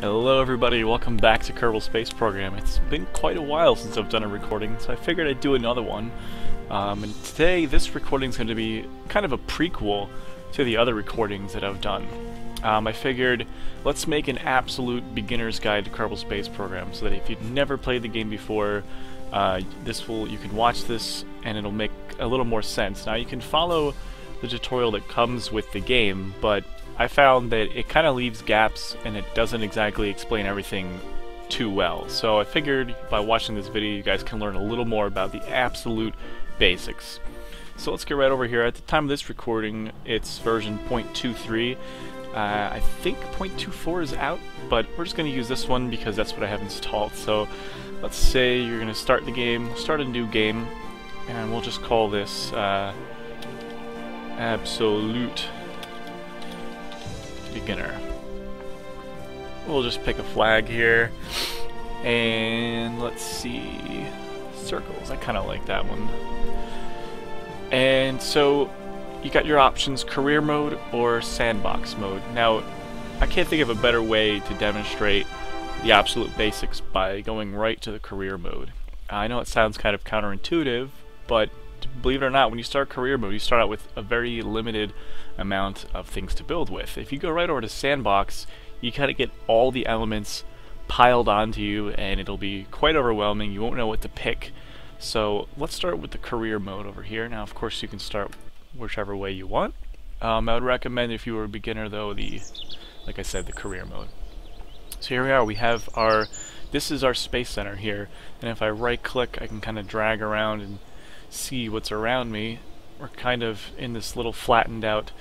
Hello everybody, welcome back to Kerbal Space Program. It's been quite a while since I've done a recording, so I figured I'd do another one. And today, this recording is going to be kind of a prequel to the other recordings that I've done. I figured, let's make an absolute beginner's guide to Kerbal Space Program, so that if you've never played the game before, you can watch this and it'll make a little more sense. Now you can follow the tutorial that comes with the game, but I found that it kind of leaves gaps and it doesn't exactly explain everything too well. So I figured by watching this video you guys can learn a little more about the absolute basics. So let's get right over here. At the time of this recording it's version 0.23. I think 0.24 is out, but we're just going to use this one because that's what I have installed. So let's say you're going to start the game, we'll start a new game, and we'll just call this Absolute Beginner. We'll just pick a flag here, and let's see, circles, I kind of like that one. And so you got your options, career mode or sandbox mode. Now I can't think of a better way to demonstrate the absolute basics by going right to the career mode. I know it sounds kind of counterintuitive, but believe it or not, when you start career mode, you start out with a very limited amount of things to build with. If you go right over to sandbox, you kind of get all the elements piled onto you, and it'll be quite overwhelming. You won't know what to pick. So let's start with the career mode over here. Now, of course, you can start whichever way you want. I would recommend, if you were a beginner, though, like I said, the career mode. So here we are. We have this is our space center here, and if I right-click, I can kind of drag around and see what's around me. We're kind of in this little flattened out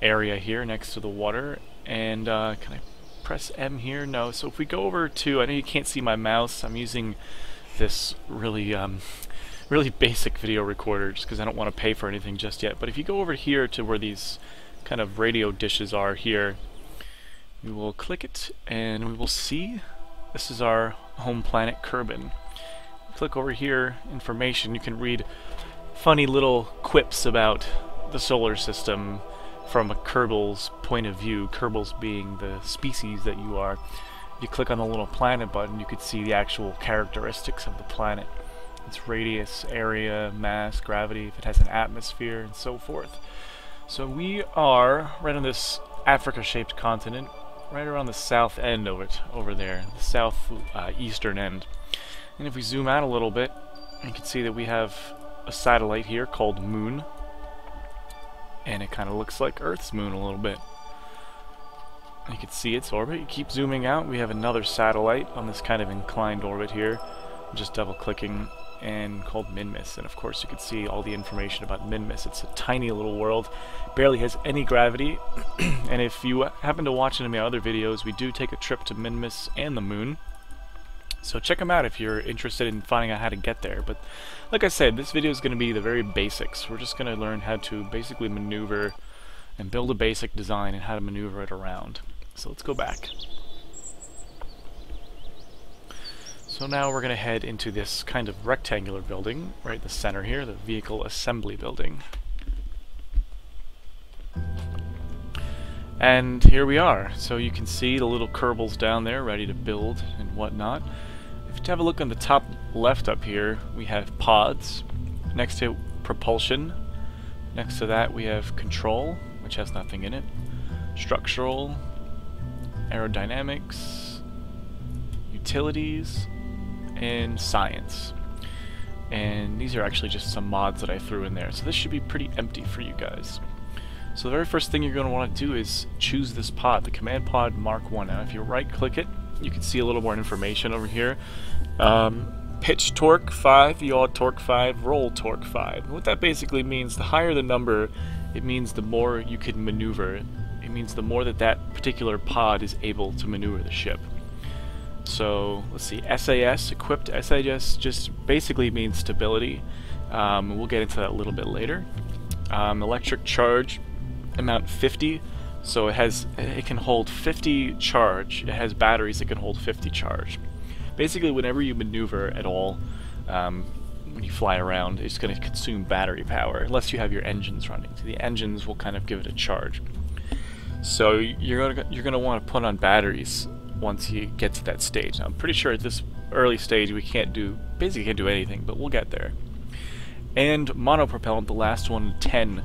area here next to the water, and can I press M here? No. So if we go over to, I know you can't see my mouse, I'm using this really basic video recorder just because I don't want to pay for anything just yet, but if you go over here to where these kind of radio dishes are here, we will click it and we will see this is our home planet Kerbal. Click over here, information, you can read funny little quips about the solar system from a Kerbal's point of view, Kerbal's being the species that you are. If you click on the little planet button, you could see the actual characteristics of the planet. Its radius, area, mass, gravity, if it has an atmosphere, and so forth. So we are right on this Africa-shaped continent, right around the south end of it, over there, the south eastern end. And if we zoom out a little bit, you can see that we have a satellite here called Moon, and it kind of looks like Earth's moon a little bit. You can see its orbit. You keep zooming out, we have another satellite on this kind of inclined orbit here. I'm just double clicking, and called Minmus, and of course you can see all the information about Minmus. It's a tiny little world, barely has any gravity, and if you happen to watch any of my other videos, we do take a trip to Minmus and the moon. So check them out if you're interested in finding out how to get there. But like I said, this video is going to be the very basics. We're just going to learn how to basically maneuver and build a basic design and how to maneuver it around. So let's go back. So now we're going to head into this kind of rectangular building right in the center here, the vehicle assembly building. And here we are. So you can see the little Kerbals down there ready to build and whatnot. If you have a look on the top left up here, we have pods. Next to propulsion. Next to that we have control, which has nothing in it. Structural, aerodynamics, utilities, and science. And these are actually just some mods that I threw in there. So this should be pretty empty for you guys. So the very first thing you're going to want to do is choose this pod, the Command Pod Mark 1. Now if you right click it, you can see a little more information over here. Pitch torque 5, yaw torque 5, roll torque 5. And what that basically means, the higher the number, it means the more you can maneuver. It means the more that that particular pod is able to maneuver the ship. So let's see, SAS, equipped SAS just basically means stability. We'll get into that a little bit later. Electric charge, amount 50, so it can hold 50 charge. It has batteries that can hold 50 charge. Basically, whenever you maneuver at all, when you fly around, it's going to consume battery power, unless you have your engines running. So the engines will kind of give it a charge. So you're going to want to put on batteries once you get to that stage. Now, I'm pretty sure at this early stage we basically can't do anything, but we'll get there. And monopropellant, the last one, 10.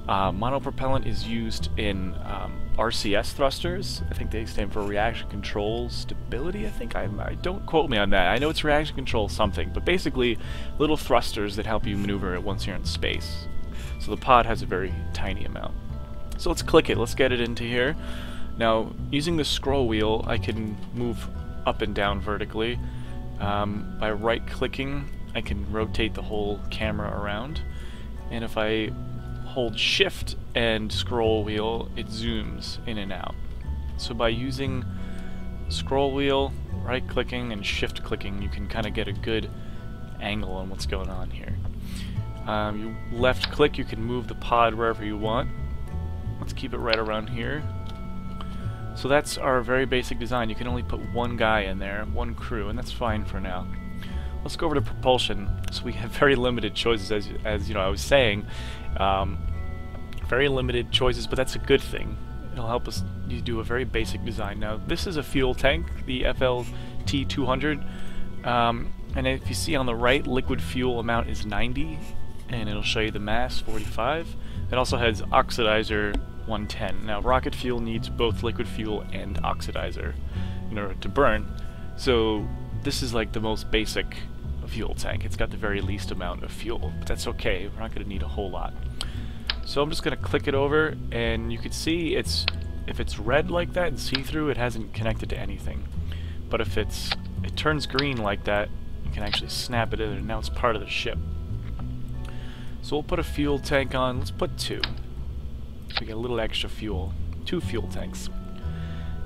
Monopropellant is used in RCS thrusters. I think they stand for reaction control stability, I think. I don't quote me on that. I know it's reaction control something, but basically little thrusters that help you maneuver it once you're in space. So the pod has a very tiny amount. So let's click it. Let's get it into here. Now, using the scroll wheel, I can move up and down vertically. By right-clicking, I can rotate the whole camera around. And if I hold shift and scroll wheel, it zooms in and out. So by using scroll wheel, right clicking, and shift clicking, you can kind of get a good angle on what's going on here. You left click, you can move the pod wherever you want. Let's keep it right around here. So that's our very basic design. You can only put one guy in there, one crew, and that's fine for now. Let's go over to propulsion. So we have very limited choices, as you know, I was saying. Very limited choices, but that's a good thing. It'll help us do a very basic design. Now, this is a fuel tank, the FLT 200, and if you see on the right, liquid fuel amount is 90, and it'll show you the mass, 45. It also has oxidizer 110. Now, rocket fuel needs both liquid fuel and oxidizer in order to burn, so this is like the most basic fuel tank. It's got the very least amount of fuel, but that's okay. We're not going to need a whole lot. So I'm just going to click it over, and you can see if it's red like that and see-through, it hasn't connected to anything. But if it turns green like that, you can actually snap it in, and now it's part of the ship. So we'll put a fuel tank on. Let's put 2. So we get a little extra fuel. 2 fuel tanks.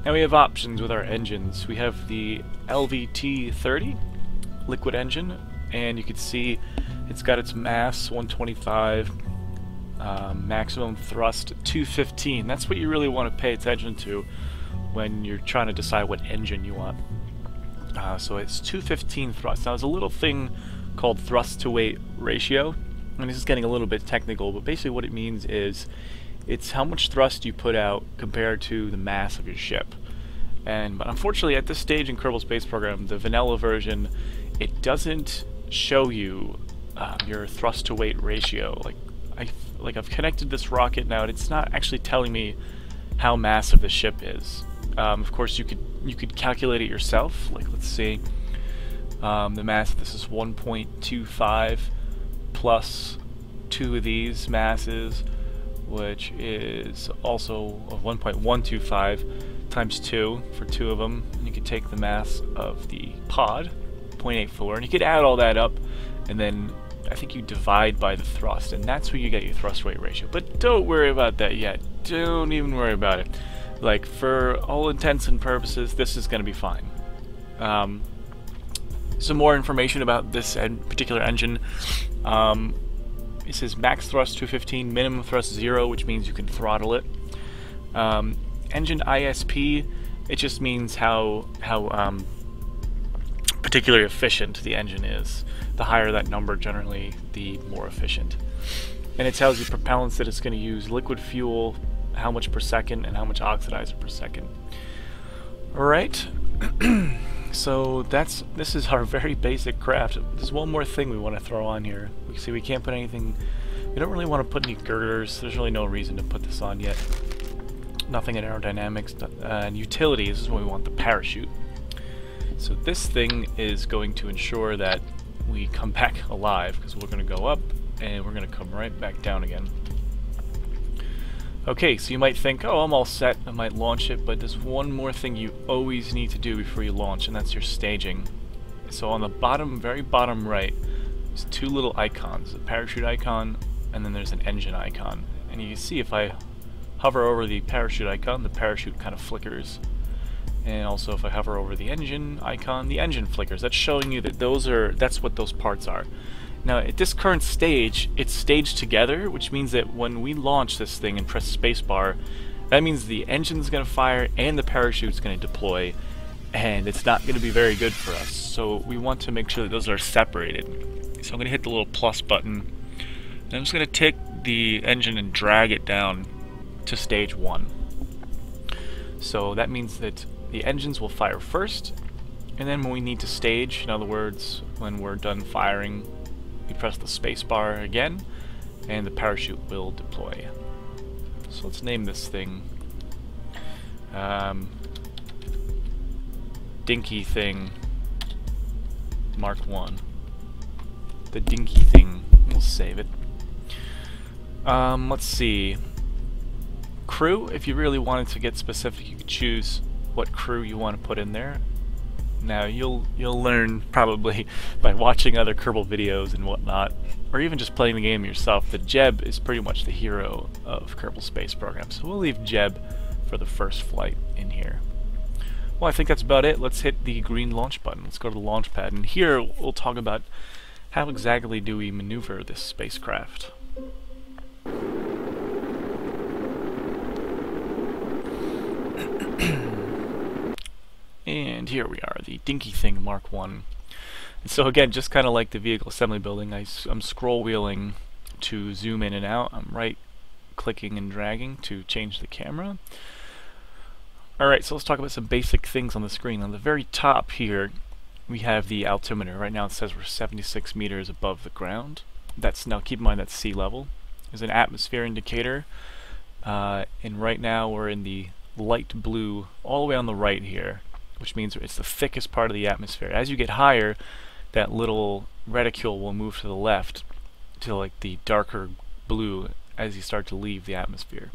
Now we have options with our engines. We have the LVT-30 liquid engine, and you can see it's got its mass 125, maximum thrust 215. That's what you really want to pay attention to when you're trying to decide what engine you want. So it's 215 thrust. Now there's a little thing called thrust to weight ratio, and this is getting a little bit technical, but basically what it means is it's how much thrust you put out compared to the mass of your ship. But unfortunately at this stage in Kerbal Space Program, the vanilla version, it doesn't show you your thrust to weight ratio. I've connected this rocket now, and it's not actually telling me how massive the ship is. Of course, you could calculate it yourself. Like, let's see, the mass. This is 1.25 plus 2 of these masses, which is also 1.125 times 2 for 2 of them. And you could take the mass of the pod, 0.84, and you could add all that up, and then I think you divide by the thrust, and that's where you get your thrust weight ratio. But don't worry about that yet. Don't even worry about it. Like, for all intents and purposes, this is going to be fine. Some more information about this particular engine. It says max thrust 215, minimum thrust 0, which means you can throttle it. Engine ISP, it just means how particularly efficient the engine is. The higher that number, generally, the more efficient. And it tells you propellants that it's going to use liquid fuel, how much per second, and how much oxidizer per second. Alright, so this is our very basic craft. There's one more thing we want to throw on here. We see we can't put anything, we don't really want to put any girders. There's really no reason to put this on yet. Nothing in aerodynamics. And utilities is when we want the parachute. So this thing is going to ensure that we come back alive, because we're going to go up and we're going to come right back down again. Okay, so you might think, oh, I'm all set, I might launch it, but there's one more thing you always need to do before you launch, and that's your staging. So on the bottom, very bottom right, there's 2 little icons, a parachute icon, and then there's an engine icon. And you can see if I hover over the parachute icon, the parachute kind of flickers. And also if I hover over the engine icon, the engine flickers. That's showing you that that's what those parts are. Now at this current stage, it's staged together, which means that when we launch this thing and press spacebar, that means the engine's going to fire and the parachute's going to deploy, and it's not going to be very good for us. So we want to make sure that those are separated. So I'm going to hit the little plus button, and I'm just going to take the engine and drag it down to stage 1. So that means that the engines will fire first, and then when we need to stage, in other words, when we're done firing, we press the spacebar again, and the parachute will deploy. So let's name this thing Dinky Thing Mark 1. The Dinky Thing. We'll save it. Let's see. Crew, if you really wanted to get specific, you could choose what crew you want to put in there. Now you'll learn probably by watching other Kerbal videos and whatnot, or even just playing the game yourself, that Jeb is pretty much the hero of Kerbal Space Program. So we'll leave Jeb for the first flight in here. Well, I think that's about it. Let's hit the green launch button. Let's go to the launch pad, and here we'll talk about how exactly do we maneuver this spacecraft. And here we are, the Dinky Thing Mark 1. And so again, just kind of like the vehicle assembly building, I'm scroll wheeling to zoom in and out. I'm right clicking and dragging to change the camera. Alright, so let's talk about some basic things on the screen. On the very top here, we have the altimeter. Right now it says we're 76 meters above the ground. Now keep in mind that's sea level. There's an atmosphere indicator, and right now we're in the light blue all the way on the right here, which means it's the thickest part of the atmosphere. As you get higher, that little reticule will move to the left to like the darker blue as you start to leave the atmosphere.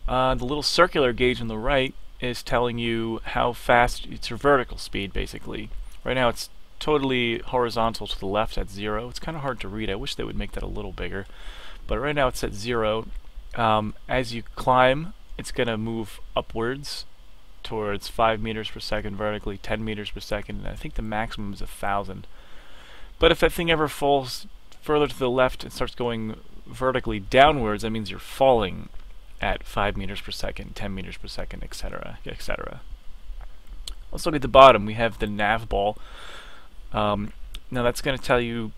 The little circular gauge on the right is telling you how fast, it's your vertical speed basically. Right now it's totally horizontal to the left at 0. It's kind of hard to read. I wish they would make that a little bigger. But right now it's at 0. As you climb, it's going to move upwards towards 5 meters per second vertically, 10 meters per second, and I think the maximum is 1,000. But if that thing ever falls further to the left and starts going vertically downwards, that means you're falling at 5 meters per second, 10 meters per second, etc., etc. Let's look at the bottom. We have the nav ball. Now that's going to tell you,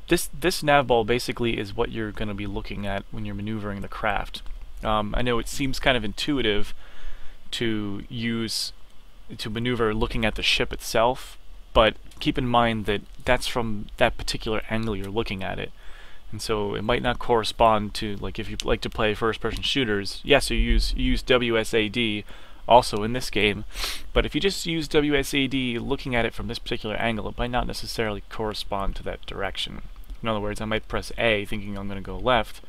this nav ball basically is what you're going to be looking at when you're maneuvering the craft. I know it seems kind of intuitive to maneuver looking at the ship itself, but keep in mind that that's from that particular angle you're looking at it, and so it might not correspond to, like, if you like to play first-person shooters, yes, you use WSAD also in this game, but if you just use WSAD looking at it from this particular angle, it might not necessarily correspond to that direction. In other words, I might press A thinking I'm going to go left,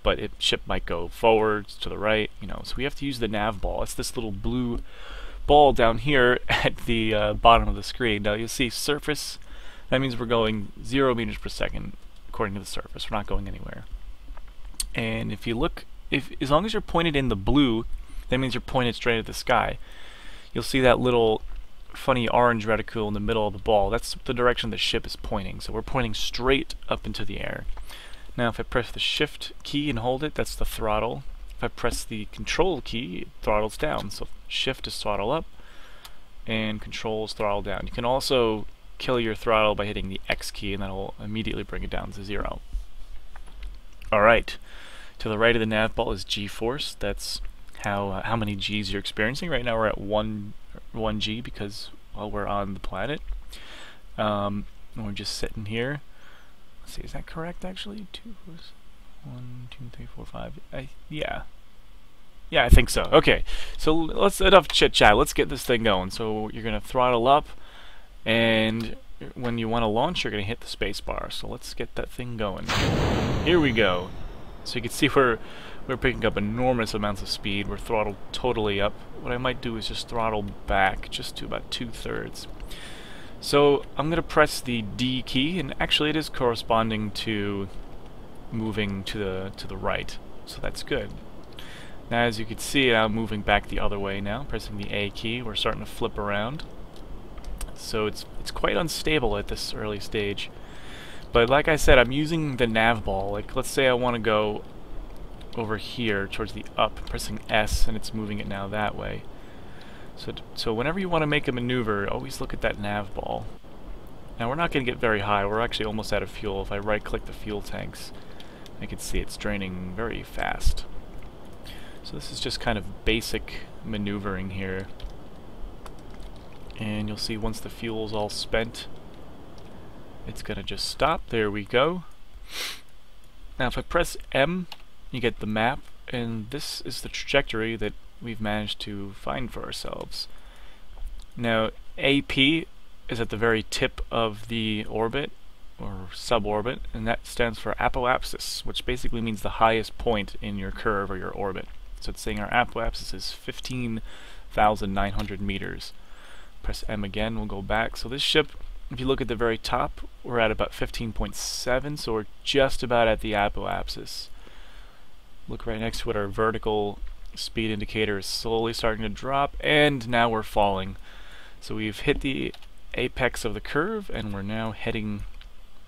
but ship might go forwards, to the right, you know. So we have to use the nav ball. It's this little blue ball down here at the bottom of the screen. Now you'll see surface. That means we're going 0 meters per second according to the surface. We're not going anywhere. And if you look, as long as you're pointed in the blue, that means you're pointed straight at the sky. You'll see that little funny orange reticule in the middle of the ball. That's the direction the ship is pointing. So we're pointing straight up into the air. Now if I press the shift key and hold it, that's the throttle. If I press the control key, it throttles down. So shift is throttle up, and control is throttle down. You can also kill your throttle by hitting the X key, and that'll immediately bring it down to 0. Alright, to the right of the nav ball is G-force. That's how many G's you're experiencing. Right now we're at 1 G because, well, we're on the planet. And we're just sitting here. Let's see, is that correct actually? 2, 1, 2, 3, 4, 5. Yeah, I think so. Okay, so let's enough chit chat. Let's get this thing going. So you're gonna throttle up, and when you want to launch, you're gonna hit the space bar. So let's get that thing going. Here we go. So you can see we're picking up enormous amounts of speed. We're throttled totally up. What I might do is just throttle back just to about 2/3. So I'm gonna press the D key, and actually it is corresponding to moving to the right, so that's good. Now as you can see, I'm moving back the other way now, pressing the A key. We're starting to flip around, so it's quite unstable at this early stage. But like I said, I'm using the nav ball. Like, let's say I want to go over here towards the up, pressing S, and it's moving it now that way. So whenever you want to make a maneuver, always look at that nav ball. Now we're not going to get very high. We're actually almost out of fuel. If I right-click the fuel tanks, I can see it's draining very fast. So this is just kind of basic maneuvering here. And you'll see once the fuel's all spent, it's gonna just stop. There we go. Now if I press M, you get the map, and this is the trajectory that we've managed to find for ourselves. Now AP is at the very tip of the orbit, or suborbit, and that stands for apoapsis, which basically means the highest point in your curve or your orbit. So it's saying our apoapsis is 15,900 meters. Press M again, we'll go back. So this ship, if you look at the very top, we're at about 15.7, so we're just about at the apoapsis. Look right next to it, our vertical speed indicator is slowly starting to drop, and now we're falling. So we've hit the apex of the curve, and we're now heading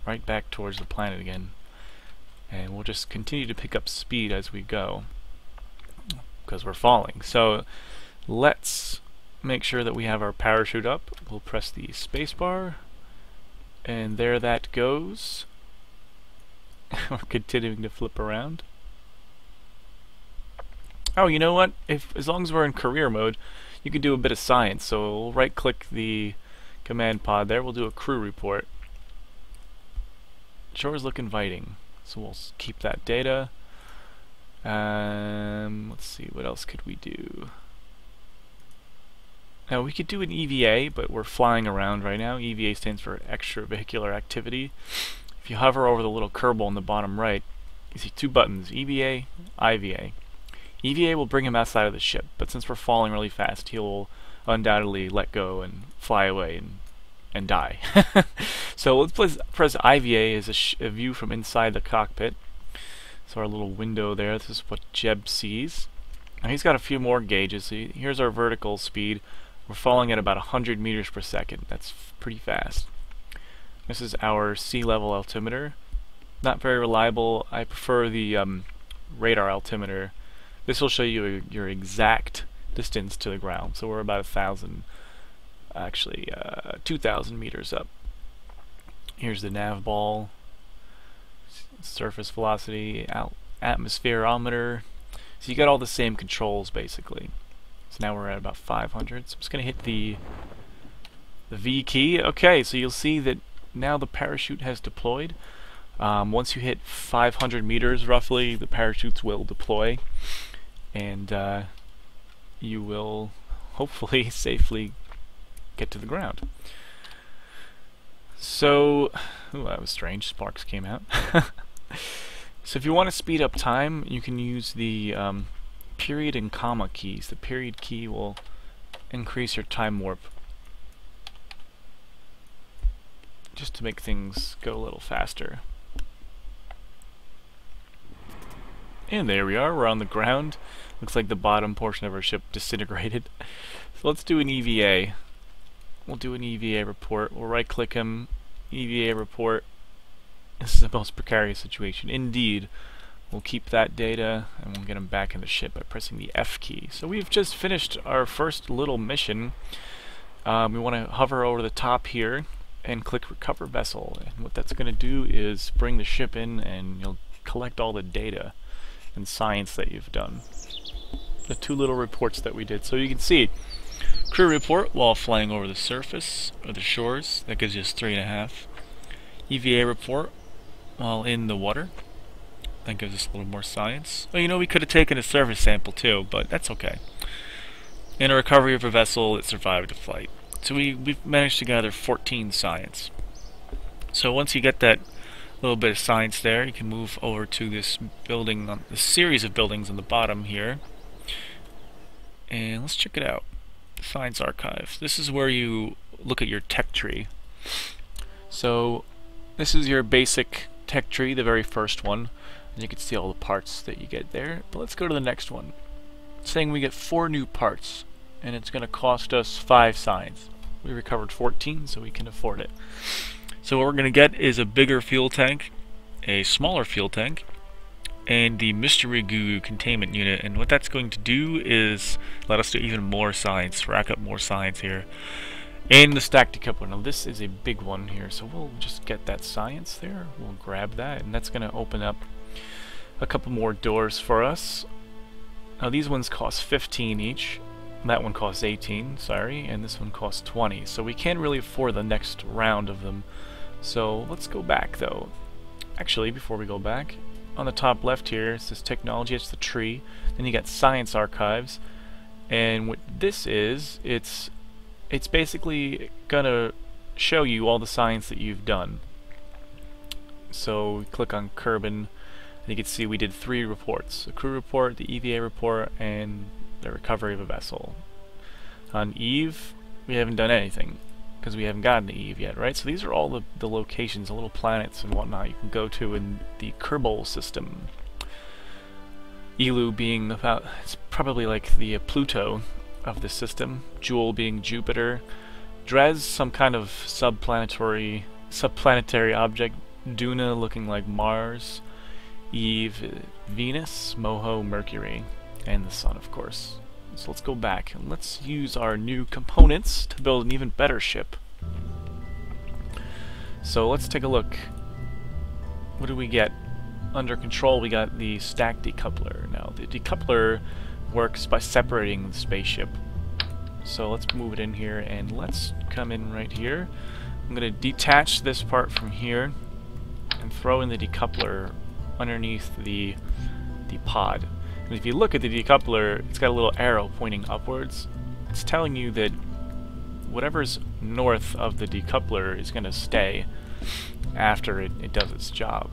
right back towards the planet again. And we'll just continue to pick up speed as we go, because we're falling. So let's make sure that we have our parachute up. We'll press the spacebar, and there that goes. We're continuing to flip around. Oh, you know what? As long as we're in career mode, you can do a bit of science. So we'll right-click the command pod there. We'll do a crew report. Shores look inviting, so we'll keep that data. Let's see, what else could we do? Now we could do an EVA, but we're flying around right now. EVA stands for extravehicular activity. If you hover over the little Kerbal in the bottom right, you see two buttons, EVA, IVA. EVA will bring him outside of the ship, but since we're falling really fast, he'll undoubtedly let go and fly away and die. So let's press IVA as a view from inside the cockpit. So our little window there, this is what Jeb sees. Now he's got a few more gauges. See, here's our vertical speed. We're falling at about 100 meters per second. That's pretty fast. This is our sea level altimeter. Not very reliable. I prefer the radar altimeter. This will show you your exact distance to the ground. So we're about 1,000, actually 2,000 meters up. Here's the nav ball, surface velocity, atmospherometer. So you got all the same controls basically. So now we're at about 500. So I'm just going to hit the V key. Okay, so you'll see that now the parachute has deployed. Once you hit 500 meters roughly, the parachutes will deploy, and you will hopefully safely get to the ground. So, ooh, that was strange, sparks came out. So if you want to speed up time, you can use the period and comma keys. The period key will increase your time warp, just to make things go a little faster. And there we are, we're on the ground. Looks like the bottom portion of our ship disintegrated. So let's do an EVA. We'll do an EVA report. We'll right click him, EVA report. This is the most precarious situation. Indeed. We'll keep that data and we'll get him back in the ship by pressing the F key. So we've just finished our first little mission. We want to hover over the top here and click recover vessel. And what that's going to do is bring the ship in and you'll collect all the data and science that you've done. The two little reports that we did. So you can see crew report while flying over the surface or the shores. That gives you us 3.5. EVA report while in the water. That gives us a little more science. Well, you know, we could have taken a surface sample too, but that's okay. And a recovery of a vessel that survived the flight. So we've managed to gather 14 science. So once you get that little bit of science there, you can move over to this building, the series of buildings on the bottom here. And let's check it out. The Science Archive. This is where you look at your tech tree. So this is your basic tech tree, the very first one. And you can see all the parts that you get there. But let's go to the next one. It's saying we get 4 new parts, and it's going to cost us 5 science. We recovered 14, so we can afford it. So what we're going to get is a bigger fuel tank, a smaller fuel tank, and the mystery goo containment unit. And what that's going to do is let us do even more science, rack up more science here. And the stack decoupler. Now this is a big one here, so we'll just get that science there. We'll grab that, and that's going to open up a couple more doors for us. Now these ones cost 15 each, That one costs 18, sorry, and this one costs 20. So we can't really afford the next round of them. So let's go back though. Actually, before we go back, on the top left here it says technology, it's the tree. Then you got science archives. And what this is, it's basically gonna show you all the science that you've done. So we click on Kerbal, and you can see we did 3 reports: a crew report, the EVA report, and the recovery of a vessel. On Eve, we haven't done anything because we haven't gotten to Eve yet, right? So these are all the locations, the little planets and whatnot you can go to in the Kerbal system. Elu being about, it's probably like the Pluto of the system. Jewel being Jupiter. Dres, some kind of subplanetary object. Duna looking like Mars. Eve, Venus. Moho, Mercury. And the Sun, of course. So let's go back and let's use our new components to build an even better ship. So let's take a look. What do we get? Under control, we got the stack decoupler. Now, the decoupler works by separating the spaceship. So let's move it in here, and let's come in right here. I'm going to detach this part from here and throw in the decoupler underneath the pod. And if you look at the decoupler, it's got a little arrow pointing upwards. It's telling you that whatever's north of the decoupler is going to stay after it does its job.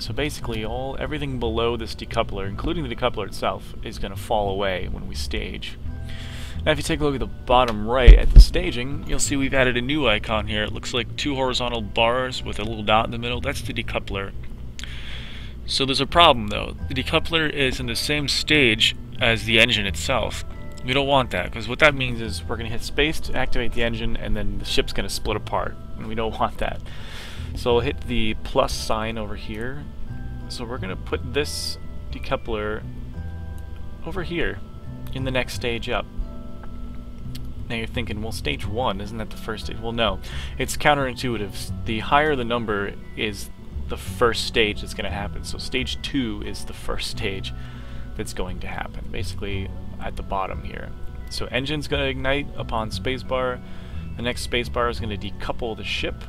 So basically, everything below this decoupler, including the decoupler itself, is going to fall away when we stage. Now if you take a look at the bottom right at the staging, you'll see we've added a new icon here. It looks like 2 horizontal bars with a little dot in the middle. That's the decoupler. So there's a problem though. The decoupler is in the same stage as the engine itself. We don't want that, because what that means is we're going to hit space to activate the engine, and then the ship's going to split apart, and we don't want that. So we'll hit the plus sign over here. So we're going to put this decoupler over here in the next stage up. Now you're thinking, well, stage 1, isn't that the first stage? Well, no. It's counterintuitive. The higher the number is the first stage that's going to happen. So stage 2 is the first stage that's going to happen, basically at the bottom here. So engine's going to ignite upon spacebar. The next spacebar is going to decouple the ship,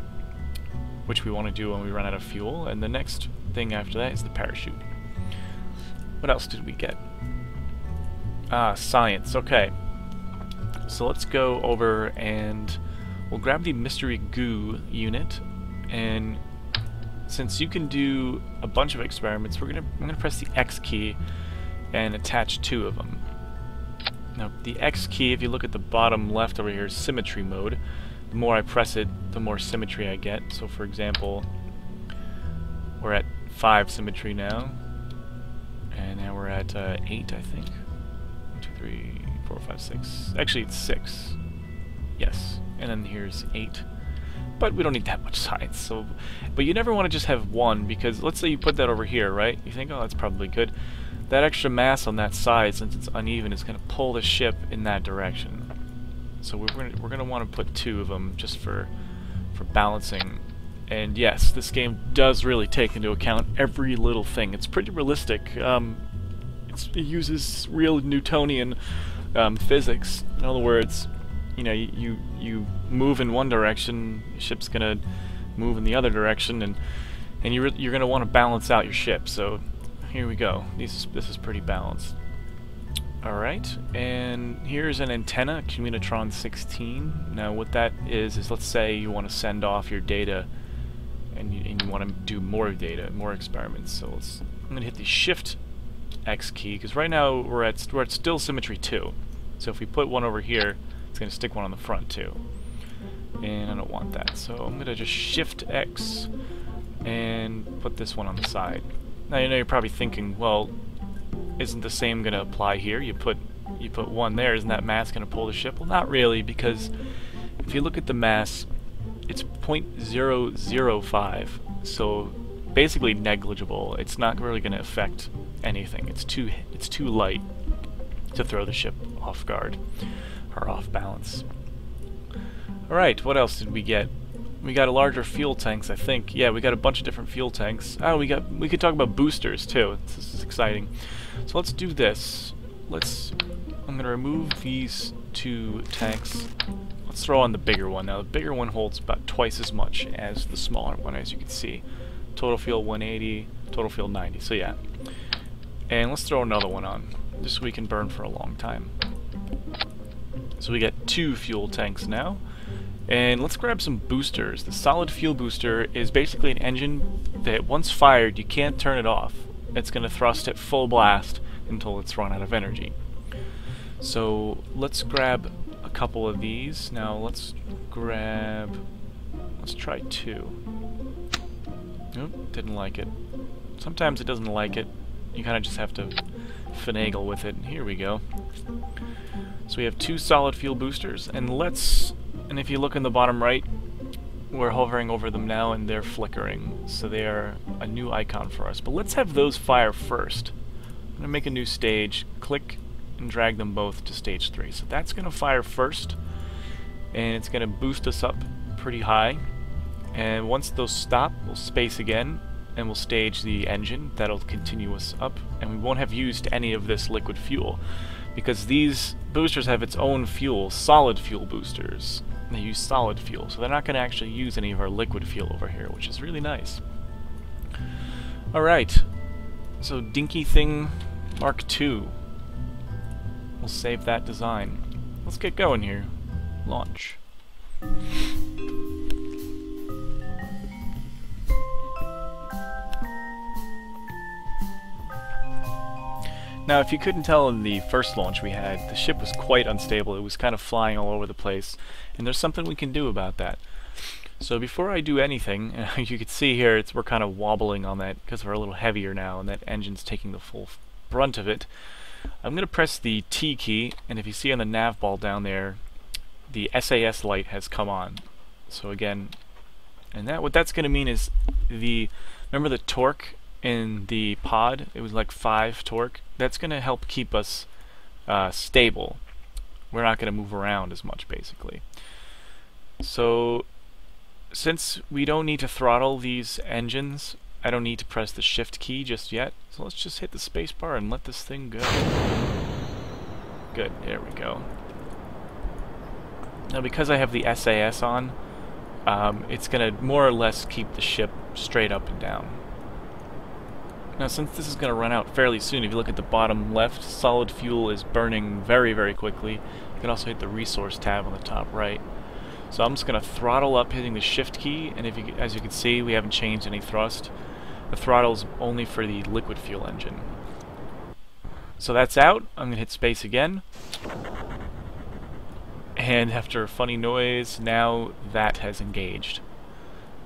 which we want to do when we run out of fuel, and the next thing after that is the parachute. What else did we get? Science. Okay. So let's go over and we'll grab the mystery goo unit, and since you can do a bunch of experiments, I'm gonna press the X key and attach 2 of them. Now the X key, if you look at the bottom left over here, is symmetry mode. The more I press it, the more symmetry I get. So for example, we're at 5 symmetry now, and now we're at 8, I think. 1, 2, 3, 4, 5, 6. Actually, it's 6. Yes. And then here's 8. But we don't need that much science. So, but you never want to just have 1, because let's say you put that over here, right? You think, oh, that's probably good. That extra mass on that side, since it's uneven, is going to pull the ship in that direction. So we're going to want to put 2 of them just for balancing. And yes, this game does really take into account every little thing. It's pretty realistic. It uses real Newtonian physics. In other words, you know, you move in one direction, the ship's gonna move in the other direction, and you're gonna want to balance out your ship. So here we go. This is pretty balanced. All right, and here's an antenna, Communitron 16. Now what that is let's say you want to send off your data, and you want to do more data, more experiments. So I'm gonna hit the Shift X key, because right now we're at still symmetry 2. So if we put 1 over here, it's going to stick 1 on the front too. And I don't want that, so I'm going to just Shift X and put this one on the side. Now you know you're probably thinking, well, isn't the same going to apply here? You put 1 there, isn't that mass going to pull the ship? Well, not really, because if you look at the mass, it's 0.005, so basically negligible. It's not really going to affect anything. It's too light to throw the ship off guard or off balance. Alright, what else did we get? We got a larger fuel tanks, I think. Yeah, we got a bunch of different fuel tanks. Oh, we could talk about boosters too. This is exciting. So let's do this. Let's I'm going to remove these 2 tanks. Let's throw on the bigger one. Now the bigger one holds about twice as much as the smaller one, as you can see. Total fuel 180, total fuel 90, so yeah. And let's throw another one on, just so we can burn for a long time. So we get 2 fuel tanks now. And let's grab some boosters. The solid fuel booster is basically an engine that once fired, you can't turn it off. It's going to thrust at full blast until it's run out of energy. So let's grab a couple of these. Now let's try 2. Nope, didn't like it. Sometimes it doesn't like it. You kind of just have to finagle with it. Here we go. So we have 2 solid fuel boosters, and if you look in the bottom right, we're hovering over them now and they're flickering, so they are a new icon for us. But let's have those fire first. I'm going to make a new stage, click and drag them both to stage 3. So that's going to fire first, and it's going to boost us up pretty high. And once those stop, we'll space again, and we'll stage the engine. That'll continue us up, and we won't have used any of this liquid fuel, because these boosters have its own fuel, solid fuel boosters. They use solid fuel, so they're not going to actually use any of our liquid fuel over here, which is really nice. Alright, so Dinky Thing Mark II. We'll save that design. Let's get going here. Launch. Now, if you couldn't tell in the first launch we had, the ship was quite unstable. It was kind of flying all over the place, and there's something we can do about that. So before I do anything, you can see here we're kind of wobbling on that because we're a little heavier now, and that engine's taking the full brunt of it. I'm going to press the T key, and if you see on the nav ball down there, the SAS light has come on. So again, and what that's going to mean is remember the torque in the pod? It was like 5 torque. That's going to help keep us stable. We're not going to move around as much, basically. So since we don't need to throttle these engines, I don't need to press the shift key just yet. So let's just hit the space bar and let this thing go. Good, there we go. Now because I have the SAS on, it's going to more or less keep the ship straight up and down. Now since this is going to run out fairly soon, if you look at the bottom left, solid fuel is burning very, very quickly. You can also hit the resource tab on the top right. So I'm just going to throttle up hitting the shift key, and as you can see, we haven't changed any thrust. The throttle is only for the liquid fuel engine. So that's out. I'm going to hit space again. And after a funny noise, now that has engaged.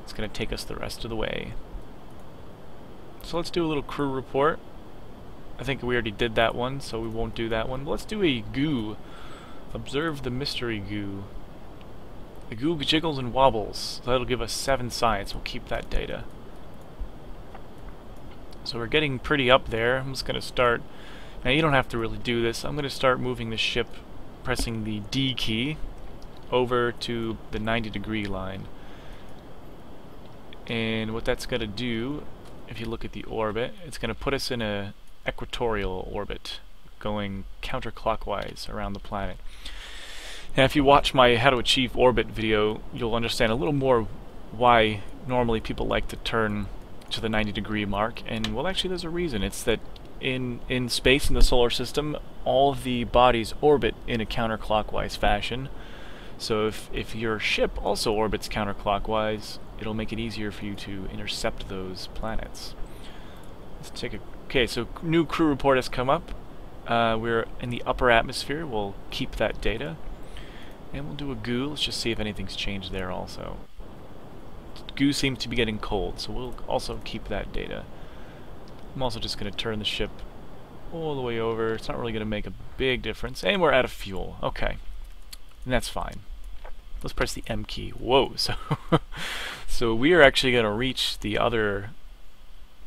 It's going to take us the rest of the way. So let's do a little crew report. I think we already did that one, so we won't do that one. But let's do a goo. Observe the mystery goo. The goo jiggles and wobbles. So that'll give us 7 science. We'll keep that data. So we're getting pretty up there. I'm just going to start. Now you don't have to really do this. I'm going to start moving the ship, pressing the D key over to the 90-degree line. And what that's going to do, if you look at the orbit, it's going to put us in a equatorial orbit, going counterclockwise around the planet. Now if you watch my How to Achieve Orbit video, you'll understand a little more why normally people like to turn to the 90-degree mark, and well, actually there's a reason. It's that in space, in the solar system, all of the bodies orbit in a counterclockwise fashion. So if your ship also orbits counterclockwise, it'll make it easier for you to intercept those planets. Let's take a... Okay, so new crew report has come up. We're in the upper atmosphere. We'll keep that data. And we'll do a goo. Let's just see if anything's changed there also. Goo seems to be getting cold, so we'll also keep that data. I'm also just going to turn the ship all the way over. It's not really going to make a big difference. And we're out of fuel. Okay. And that's fine. Let's press the M key. Whoa, so we are actually going to reach the other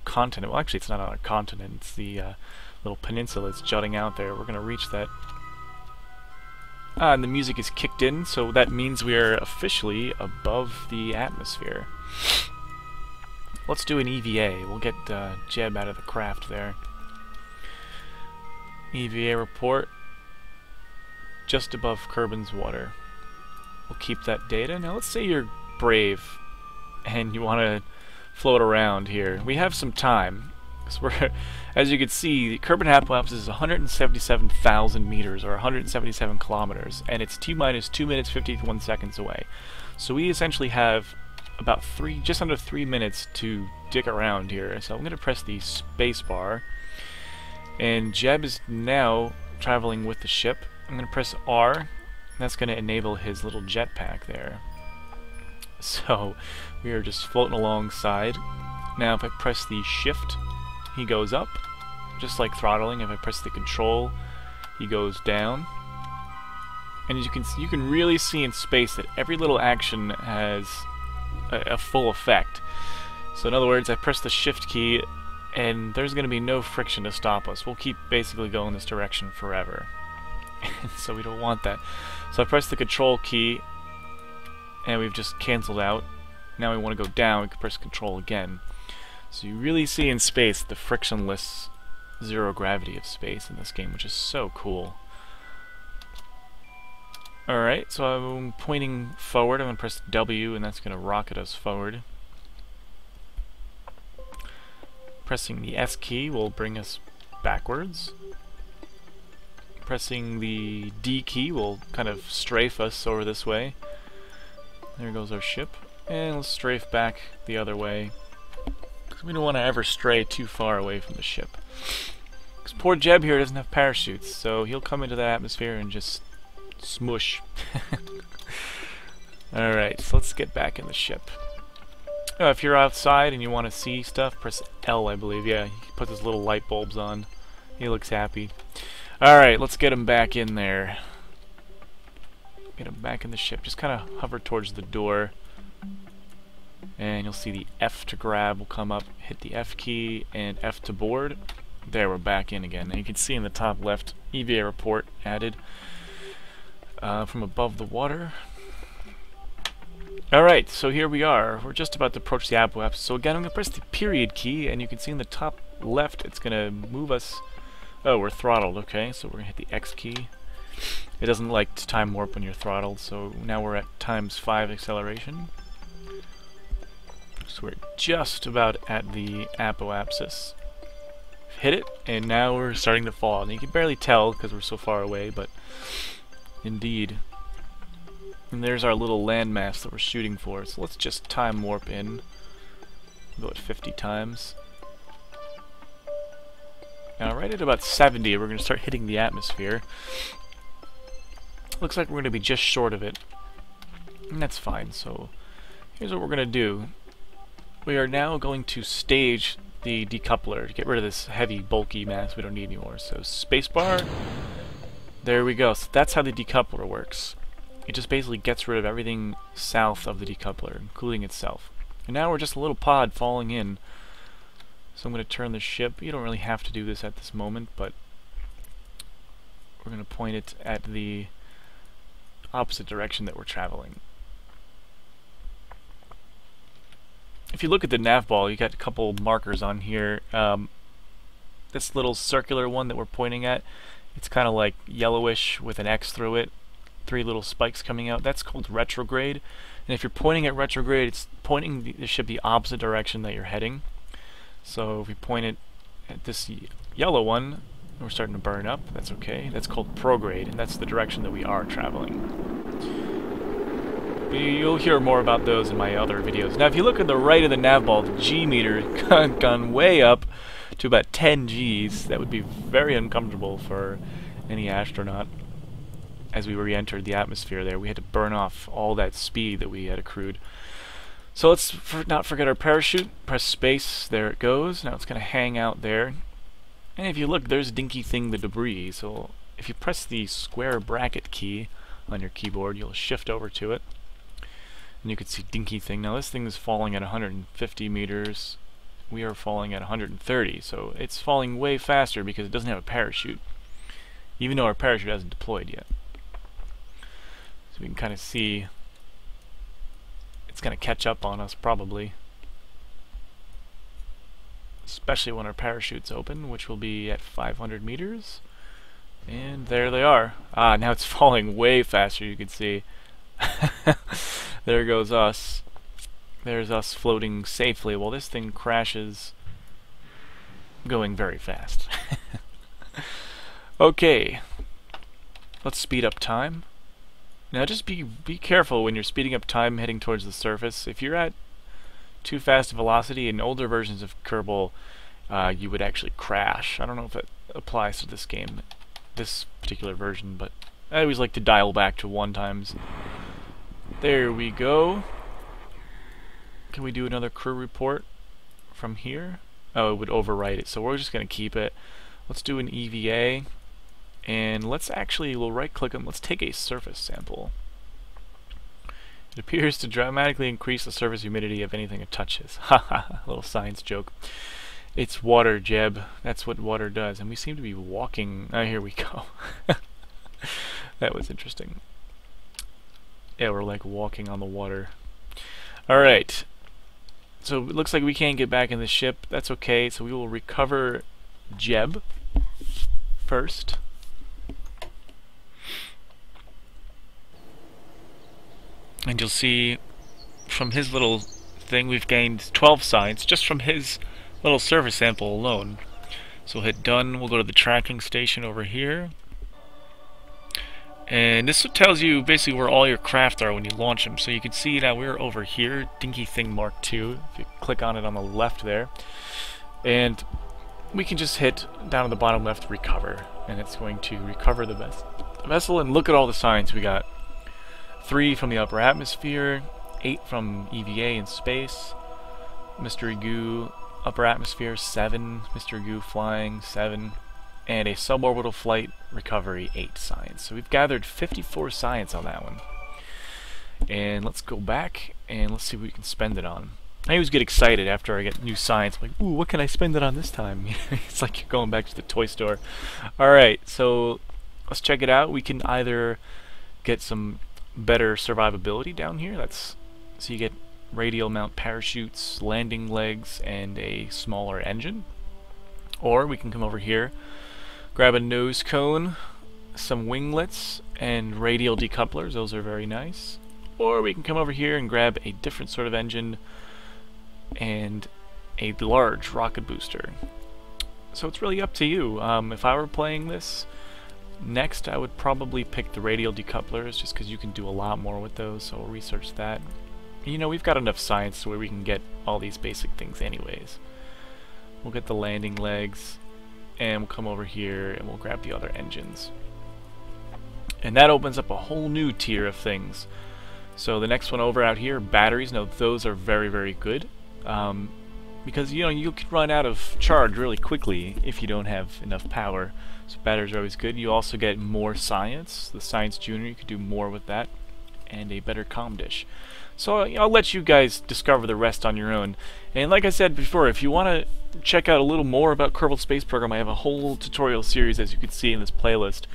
continent. Well, actually, it's not on a continent. It's the little peninsula that's jutting out there. We're going to reach that. And the music is kicked in, so that means we are officially above the atmosphere. Let's do an EVA. We'll get Jeb out of the craft there. EVA report. just above Kerbin's water. We'll keep that data. Now let's say you're brave and you want to float around here. We have some time. So we're, as you can see, Kerbin Apoapsis is 177,000 meters, or 177 kilometers, and it's T-minus 2 minutes 51 seconds away. So we essentially have about just under 3 minutes to dick around here. So I'm going to press the space bar, and Jeb is now traveling with the ship. I'm going to press R, and that's going to enable his little jetpack there. So we are just floating alongside. Now if I press the shift, he goes up, just like throttling. If I press the control, he goes down. And as you can really see in space that every little action has a full effect. So in other words, I press the shift key and there's going to be no friction to stop us. We'll keep basically going this direction forever. So we don't want that. So I press the control key and we've just cancelled out. Now we want to go down, we can press control again. So you really see in space the frictionless zero gravity of space in this game, which is so cool. Alright, so I'm pointing forward. I'm going to press W, and that's going to rocket us forward. Pressing the S key will bring us backwards. Pressing the D key will kind of strafe us over this way. There goes our ship. And let's strafe back the other way, because we don't want to ever stray too far away from the ship. Because poor Jeb here doesn't have parachutes, so he'll come into the atmosphere and just smush. Alright, so let's get back in the ship. If you're outside and you want to see stuff, press L, I believe. Yeah, he puts his little light bulbs on. He looks happy. Alright, let's get him back in there. Get him back in the ship. Just kind of hover towards the door. And you'll see the F to grab will come up. Hit the F key and F to board. There, we're back in again. And you can see in the top left, EVA report added from above the water. Alright, so here we are. We're just about to approach the Apoapsis. So again, I'm going to press the period key, and you can see in the top left, it's going to move us. Oh, we're throttled. Okay, so we're going to hit the X key. It doesn't like to time warp when you're throttled, so now we're at ×5 acceleration. So we're just about at the Apoapsis. Hit it, and now we're starting to fall. And you can barely tell because we're so far away, but indeed. And there's our little landmass that we're shooting for. So let's just time warp in. Go at 50 times. Now right at about 70, we're going to start hitting the atmosphere. Looks like we're going to be just short of it. And that's fine. So here's what we're going to do. We are now going to stage the decoupler to get rid of this heavy, bulky mass we don't need anymore. So spacebar. There we go. So that's how the decoupler works. It just basically gets rid of everything south of the decoupler, including itself. And now we're just a little pod falling in. So I'm going to turn the ship. You don't really have to do this at this moment, but we're going to point it at the opposite direction that we're traveling. If you look at the nav ball, you got a couple markers on here. This little circular one that we're pointing at, it's kind of like yellowish with an X through it. 3 little spikes coming out. That's called retrograde. And if you're pointing at retrograde, it's pointing the ship the opposite direction that you're heading. So if we point it at this yellow one, we're starting to burn up. That's okay. That's called prograde, and that's the direction that we are traveling. You'll hear more about those in my other videos. Now if you look at the right of the nav ball, the G meter has gone way up to about 10 Gs. That would be very uncomfortable for any astronaut. As we re-entered the atmosphere there, we had to burn off all that speed that we had accrued. So let's not forget our parachute. Press space. There it goes. Now it's going to hang out there. And if you look, there's Dinky Thing, the debris. So if you press the square bracket key on your keyboard, you'll shift over to it. And you can see Dinky Thing. Now this thing is falling at 150 meters. We are falling at 130. So it's falling way faster because it doesn't have a parachute. Even though our parachute hasn't deployed yet. So we can kind of see it's going to catch up on us probably. Especially when our parachute's open, which will be at 500 meters. And there they are. Ah, now it's falling way faster, you can see. There goes us. There's us floating safely while this thing crashes going very fast. Okay. Let's speed up time. Now just be careful when you're speeding up time heading towards the surface. If you're at too fast a velocity, in older versions of Kerbal, you would actually crash. I don't know if it applies to this game, this particular version, but I always like to dial back to 1 times. There we go. Can we do another crew report from here? Oh, it would overwrite it, so we're just going to keep it. Let's do an EVA, and we'll right click them. Let's take a surface sample. It appears to dramatically increase the surface humidity of anything it touches. Haha, little science joke. It's water, Jeb. That's what water does. And we seem to be walking. Oh, here we go. That was interesting. Yeah, we're like walking on the water. Alright. So it looks like we can't get back in the ship. That's okay. So we will recover Jeb first. And you'll see from his little thing we've gained 12 science just from his little surface sample alone. So we'll hit done. We'll go to the tracking station over here. And this tells you basically where all your craft are when you launch them. So you can see now we're over here, Dinky Thing Mark II. If you click on it on the left there. And we can just hit down at the bottom left, recover. And it's going to recover the vessel. And look at all the science we got. 3 from the upper atmosphere, 8 from EVA in space, Mystery Goo upper atmosphere 7, Mystery Goo flying 7, and a suborbital flight recovery 8 science. So we've gathered 54 science on that one. And let's go back and let's see what we can spend it on. I always get excited after I get new science. I'm like, ooh, what can I spend it on this time? It's like you're going back to the toy store. Alright, so let's check it out. We can either get some better survivability down here. So you get radial mount parachutes, landing legs, and a smaller engine. Or we can come over here, grab a nose cone, some winglets, and radial decouplers. Those are very nice. Or we can come over here and grab a different sort of engine and a large rocket booster. So it's really up to you. If I were playing this next, I would probably pick the radial decouplers just because you can do a lot more with those, so we'll research that. You know, we've got enough science where we can get all these basic things anyways. We'll get the landing legs, and we'll come over here and we'll grab the other engines. And that opens up a whole new tier of things. So the next one over out here, batteries. Now those are very, very good. Because, you know, you can run out of charge really quickly if you don't have enough power. So batteries are always good. You also get more science. The Science Junior, you can do more with that. And a better comm dish. So I'll let you guys discover the rest on your own. And like I said before, if you want to check out a little more about Kerbal Space Program, I have a whole tutorial series, as you can see in this playlist.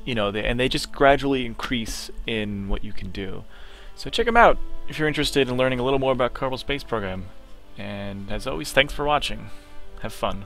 You know, and they just gradually increase in what you can do. So check them out if you're interested in learning a little more about Kerbal Space Program. And as always, thanks for watching. Have fun.